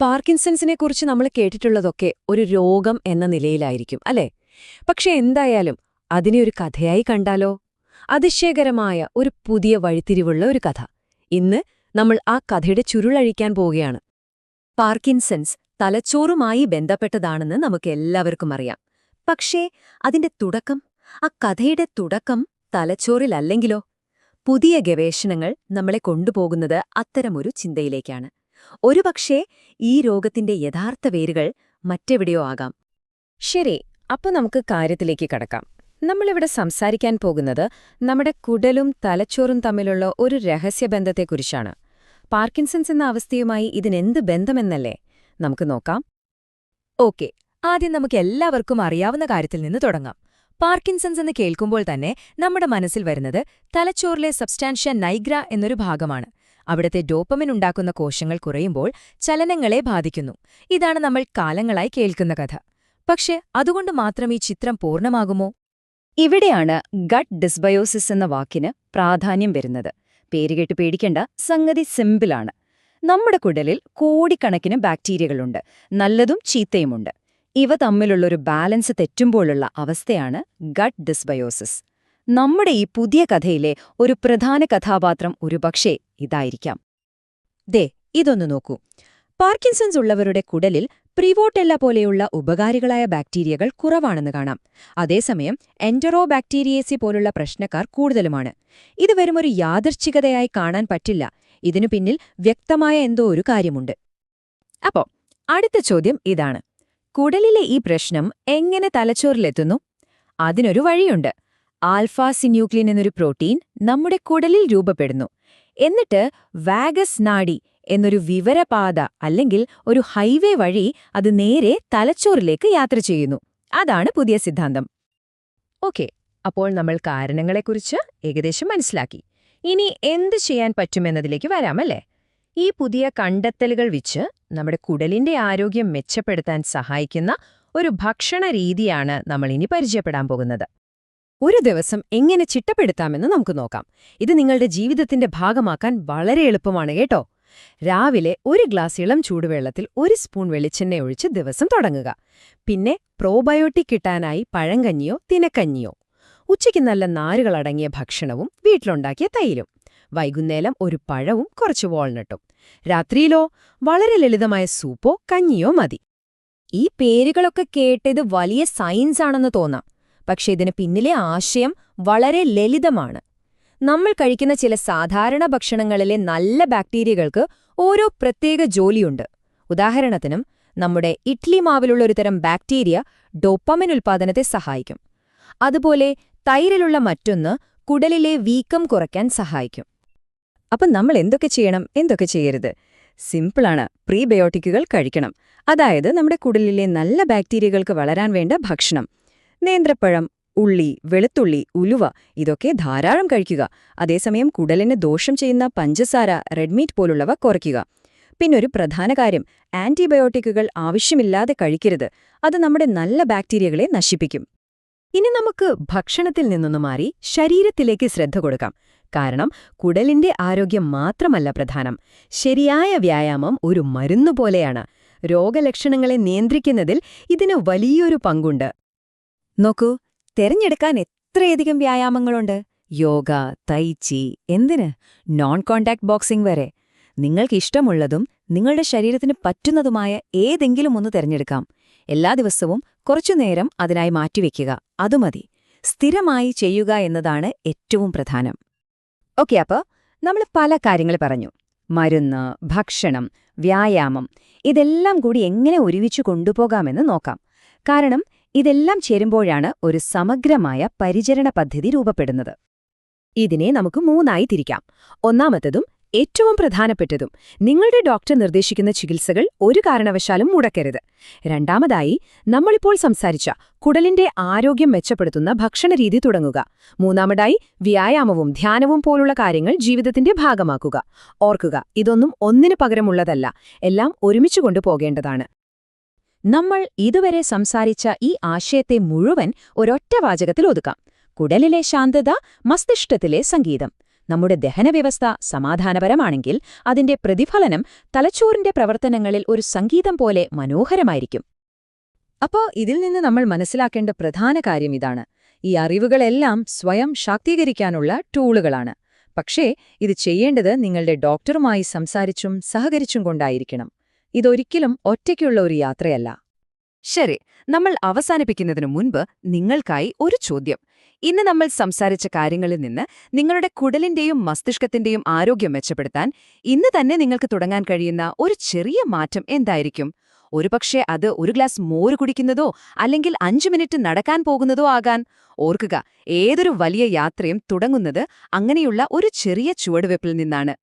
പാർക്കിൻസൺസിനെക്കുറിച്ച് നമ്മൾ കേട്ടിട്ടുള്ളതൊക്കെ ഒരു രോഗം എന്ന നിലയിലായിരിക്കും അല്ലേ? പക്ഷെ എന്തായാലും അതിനെ ഒരു കഥയായി കണ്ടാലോ? അതിശയകരമായ ഒരു പുതിയ വഴിത്തിരിവുള്ള ഒരു കഥ. ഇന്ന് നമ്മൾ ആ കഥയുടെ ചുരുളഴിക്കാൻ പോവുകയാണ്. പാർക്കിൻസൺസ് തലച്ചോറുമായി ബന്ധപ്പെട്ടതാണെന്ന് നമുക്കെല്ലാവർക്കും അറിയാം. പക്ഷേ അതിന്റെ തുടക്കം, ആ കഥയുടെ തുടക്കം തലച്ചോറിലല്ലെങ്കിലോ? പുതിയ ഗവേഷണങ്ങൾ നമ്മളെ കൊണ്ടുപോകുന്നത് അത്തരമൊരു ചിന്തയിലേക്കാണ്. ഒരുപക്ഷേ ഈ രോഗത്തിന്റെ യഥാർത്ഥ വേരുകൾ മറ്റെവിടെയോ ആകാം. ശരി, അപ്പൊ നമുക്ക് കാര്യത്തിലേക്ക് കടക്കാം. നമ്മളിവിടെ സംസാരിക്കാൻ പോകുന്നത് നമ്മുടെ കുടലും തലച്ചോറും തമ്മിലുള്ള ഒരു രഹസ്യബന്ധത്തെക്കുറിച്ചാണ്. പാർക്കിൻസൺസ് എന്ന അവസ്ഥയുമായി ഇതിനെന്ത് ബന്ധമെന്നല്ലേ നമുക്ക് നോക്കാം. ഓക്കെ, ആദ്യം നമുക്ക് എല്ലാവർക്കും അറിയാവുന്ന കാര്യത്തിൽ നിന്ന് തുടങ്ങാം. പാർക്കിൻസൺസ് എന്ന് കേൾക്കുമ്പോൾ തന്നെ നമ്മുടെ മനസ്സിൽ വരുന്നത് തലച്ചോറിലെ സബ്സ്റ്റാൻഷ്യ നൈഗ്ര എന്നൊരു ഭാഗമാണ്. അവിടത്തെ ഡോപ്പമിൻ ഉണ്ടാക്കുന്ന കോശങ്ങൾ കുറയുമ്പോൾ ചലനങ്ങളെ ബാധിക്കുന്നു. ഇതാണ് നമ്മൾ കാലങ്ങളായി കേൾക്കുന്ന കഥ. പക്ഷെ അതുകൊണ്ട് മാത്രം ഈ ചിത്രം പൂർണ്ണമാകുമോ? ഇവിടെയാണ് ഗട്ട് ഡിസ്ബയോസിസ് എന്ന വാക്കിന് പ്രാധാന്യം വരുന്നത്. പേരുകേട്ട് പേടിക്കേണ്ട, സംഗതി സിമ്പിളാണ്. നമ്മുടെ കുടലിൽ കോടിക്കണക്കിന് ബാക്ടീരിയകളുണ്ട്, നല്ലതും ചീത്തയുമുണ്ട്. ഇവ തമ്മിലുള്ളൊരു ബാലൻസ് തെറ്റുമ്പോഴുള്ള അവസ്ഥയാണ് ഗട്ട് ഡിസ്ബയോസിസ്. നമ്മുടെ ഈ പുതിയ കഥയിലെ ഒരു പ്രധാന കഥാപാത്രം ഒരുപക്ഷേ ഇതായിരിക്കാം. ദേ, ഇതൊന്നു നോക്കൂ. പാർക്കിൻസൺസ് ഉള്ളവരുടെ കുടലിൽ പ്രിവോട്ടെല്ല പോലെയുള്ള ഉപകാരികളായ ബാക്ടീരിയകൾ കുറവാണെന്ന് കാണാം. അതേസമയം എൻറ്ററോബാക്ടീരിയേസി പോലുള്ള പ്രശ്നക്കാർ കൂടുതലുമാണ്. ഇത് വെറുമൊരു യാദൃച്ഛികതയായി കാണാൻ പറ്റില്ല. ഇതിനു പിന്നിൽ വ്യക്തമായ എന്തോ ഒരു കാര്യമുണ്ട്. അപ്പോ അടുത്ത ചോദ്യം ഇതാണ്: കുടലിലെ ഈ പ്രശ്നം എങ്ങനെ തലച്ചോറിലെത്തുന്നു? അതിനൊരു വഴിയുണ്ട്. ആൽഫാ-സിന്യൂക്ലിൻ എന്നൊരു പ്രോട്ടീൻ നമ്മുടെ കുടലിൽ രൂപപ്പെടുന്നു. എന്നിട്ട് വാഗസ് നാഡി എന്നൊരു വിവരപാത അല്ലെങ്കിൽ ഒരു ഹൈവേ വഴി അത് നേരെ തലച്ചോറിലേക്ക് യാത്ര ചെയ്യുന്നു. അതാണ് പുതിയ സിദ്ധാന്തം. ഓക്കെ, അപ്പോൾ നമ്മൾ കാരണങ്ങളെക്കുറിച്ച് ഏകദേശം മനസ്സിലാക്കി. ഇനി എന്ത് ചെയ്യാൻ പറ്റുമെന്നതിലേക്ക് വരാമല്ലേ? ഈ പുതിയ കണ്ടെത്തലുകൾ വെച്ച് നമ്മുടെ കുടലിന്റെ ആരോഗ്യം മെച്ചപ്പെടുത്താൻ സഹായിക്കുന്ന ഒരു ഭക്ഷണ രീതിയാണ് നമ്മളിനി പരിചയപ്പെടാൻ പോകുന്നത്. ഒരു ദിവസം എങ്ങനെ ചിട്ടപ്പെടുത്താമെന്ന് നമുക്ക് നോക്കാം. ഇത് നിങ്ങളുടെ ജീവിതത്തിന്റെ ഭാഗമാക്കാൻ വളരെ എളുപ്പമാണ് കേട്ടോ. രാവിലെ ഒരു ഗ്ലാസ് ഇളം ചൂടുവെള്ളത്തിൽ 1 സ്പൂൺ വെളിച്ചെണ്ണ ഒഴിച്ച് ദിവസം തുടങ്ങുക. പിന്നെ പ്രോബയോട്ടിക് കിട്ടാനായി പഴങ്കഞ്ഞിയോ തിനക്കഞ്ഞിയോ. ഉച്ചയ്ക്ക് നല്ല നാരുകളടങ്ങിയ ഭക്ഷണവും വീട്ടിലുണ്ടാക്കിയ തൈരും. വൈകുന്നേരം ഒരു പഴവും കുറച്ച് വാൾനട്ടും. രാത്രിയിലോ വളരെ ലളിതമായ സൂപ്പോ കഞ്ഞിയോ മതി. ഈ പേരുകളൊക്കെ കേട്ടത് വലിയ സയൻസ് ആണെന്ന് തോന്നാം. പക്ഷെ ഇതിന് പിന്നിലെ ആശയം വളരെ ലളിതമാണ്. നമ്മൾ കഴിക്കുന്ന ചില സാധാരണ ഭക്ഷണങ്ങളിലെ നല്ല ബാക്ടീരിയകൾക്ക് ഓരോ പ്രത്യേക ജോലിയുണ്ട്. ഉദാഹരണത്തിനും നമ്മുടെ ഇഡ്ലി മാവിലുള്ള ഒരു തരം ബാക്ടീരിയ ഡോപ്പമിൻ ഉൽപ്പാദനത്തെ സഹായിക്കും. അതുപോലെ തൈരിലുള്ള മറ്റൊന്ന് കുടലിലെ വീക്കം കുറയ്ക്കാൻ സഹായിക്കും. അപ്പം നമ്മൾ എന്തൊക്കെ ചെയ്യണം, എന്തൊക്കെ ചെയ്യരുത്? സിമ്പിളാണ്. പ്രീബയോട്ടിക്കുകൾ കഴിക്കണം. അതായത് നമ്മുടെ കുടലിലെ നല്ല ബാക്ടീരിയകൾക്ക് വളരാൻ വേണ്ട ഭക്ഷണം. നേന്ത്രപ്പഴം, ഉള്ളി, വെളുത്തുള്ളി, ഉലുവ ഇതൊക്കെ ധാരാളം കഴിക്കുക. അതേസമയം കുടലിന് ദോഷം ചെയ്യുന്ന പഞ്ചസാര, റെഡ് മീറ്റ് പോലുള്ളവ കുറയ്ക്കുക. പിന്നൊരു പ്രധാന കാര്യം, ആന്റിബയോട്ടിക്കുകൾ ആവശ്യമില്ലാതെ കഴിക്കരുത്. അത് നമ്മുടെ നല്ല ബാക്ടീരിയകളെ നശിപ്പിക്കും. ഇനി നമുക്ക് ഭക്ഷണത്തിൽ നിന്നൊന്നു മാറി ശരീരത്തിലേക്ക് ശ്രദ്ധ കൊടുക്കാം. കാരണം കുടലിന്റെ ആരോഗ്യം മാത്രമല്ല പ്രധാനം. ശരിയായ വ്യായാമം ഒരു മരുന്നുപോലെയാണ്. രോഗലക്ഷണങ്ങളെ നിയന്ത്രിക്കുന്നതിൽ ഇതിന് വലിയൊരു പങ്കുണ്ട്. നോക്കൂ, തെരഞ്ഞെടുക്കാൻ എത്രയധികം വ്യായാമങ്ങളുണ്ട്. യോഗ, തൈച്ചി, എന്തിന് നോൺ കോണ്ടാക്ട് ബോക്സിംഗ് വരെ. നിങ്ങൾക്കിഷ്ടമുള്ളതും നിങ്ങളുടെ ശരീരത്തിന് പറ്റുന്നതുമായ ഏതെങ്കിലും ഒന്ന് തിരഞ്ഞെടുക്കാം. എല്ലാ ദിവസവും കുറച്ചുനേരം അതിനായി മാറ്റിവെക്കുക. അതുമതി. സ്ഥിരമായി ചെയ്യുക എന്നതാണ് ഏറ്റവും പ്രധാനം. ഓക്കെ, അപ്പോൾ നമ്മൾ പല കാര്യങ്ങൾ പറഞ്ഞു. മരുന്ന്, ഭക്ഷണം, വ്യായാമം, ഇതെല്ലാം കൂടി എങ്ങനെ ഒരുമിച്ച് കൊണ്ടുപോകാമെന്ന് നോക്കാം. കാരണം ഇതെല്ലാം ചേരുമ്പോഴാണ് ഒരു സമഗ്രമായ പരിചരണ പദ്ധതി രൂപപ്പെടുന്നത്. ഇതിനെ നമുക്ക് 3ആയി തിരിക്കാം. ഒന്നാമത്തതും ഏറ്റവും പ്രധാനപ്പെട്ടതും, നിങ്ങളുടെ ഡോക്ടർ നിർദ്ദേശിക്കുന്ന ചികിത്സകൾ ഒരു കാരണവശാലും മുടക്കരുത്. രണ്ടാമതായി, നമ്മളിപ്പോൾ സംസാരിച്ച കുടലിന്റെ ആരോഗ്യം മെച്ചപ്പെടുത്തുന്ന ഭക്ഷണരീതി തുടങ്ങുക. മൂന്നാമതായി, വ്യായാമവും ധ്യാനവും പോലുള്ള കാര്യങ്ങൾ ജീവിതത്തിന്റെ ഭാഗമാക്കുക. ഓർക്കുക, ഇതൊന്നും ഒന്നിനു പകരമുള്ളതല്ല, എല്ലാം ഒരുമിച്ചു കൊണ്ടുപോകേണ്ടതാണ്. നമ്മൾ ഇതുവരെ സംസാരിച്ച ഈ ആശയത്തെ മുഴുവൻ ഒരൊറ്റ വാചകത്തിൽ ഒതുക്കാം: കുടലിലെ ശാന്തത, മസ്തിഷ്കത്തിലെ സംഗീതം. നമ്മുടെ ദഹനവ്യവസ്ഥ സമാധാനപരമാണെങ്കിൽ അതിന്റെ പ്രതിഫലനം തലച്ചോറിന്റെ പ്രവർത്തനങ്ങളിൽ ഒരു സംഗീതം പോലെ മനോഹരമായിരിക്കും. അപ്പോൾ ഇതിൽ നിന്ന് നമ്മൾ മനസ്സിലാക്കേണ്ട പ്രധാന കാര്യം ഇതാണ്: ഈ അറിവുകളെല്ലാം സ്വയം ശാക്തീകരിക്കാനുള്ള ടൂളുകളാണ്. പക്ഷേ ഇത് ചെയ്യേണ്ടത് നിങ്ങളുടെ ഡോക്ടറുമായി സംസാരിച്ചും സഹകരിച്ചും കൊണ്ടായിരിക്കണം. ഇതൊരിക്കലും ഒറ്റയ്ക്കുള്ള ഒരു യാത്രയല്ല. ശരി, നമ്മൾ അവസാനിപ്പിക്കുന്നതിനു മുൻപ് നിങ്ങൾക്കായി ഒരു ചോദ്യം. ഇന്ന് നമ്മൾ സംസാരിച്ച കാര്യങ്ങളിൽ നിന്ന് നിങ്ങളുടെ കുടലിന്റെയും മസ്തിഷ്കത്തിന്റെയും ആരോഗ്യം മെച്ചപ്പെടുത്താൻ ഇന്ന് തന്നെ നിങ്ങൾക്ക് തുടങ്ങാൻ കഴിയുന്ന ഒരു ചെറിയ മാറ്റം എന്തായിരിക്കും? ഒരുപക്ഷെ അത് ഒരു ഗ്ലാസ് മോര് കുടിക്കുന്നതോ അല്ലെങ്കിൽ 5 മിനിറ്റ് നടക്കാൻ പോകുന്നതോ ആകാൻ. ഓർക്കുക, ഏതൊരു വലിയ യാത്രയും തുടങ്ങുന്നത് അങ്ങനെയുള്ള ഒരു ചെറിയ ചുവടുവെപ്പിൽ നിന്നാണ്.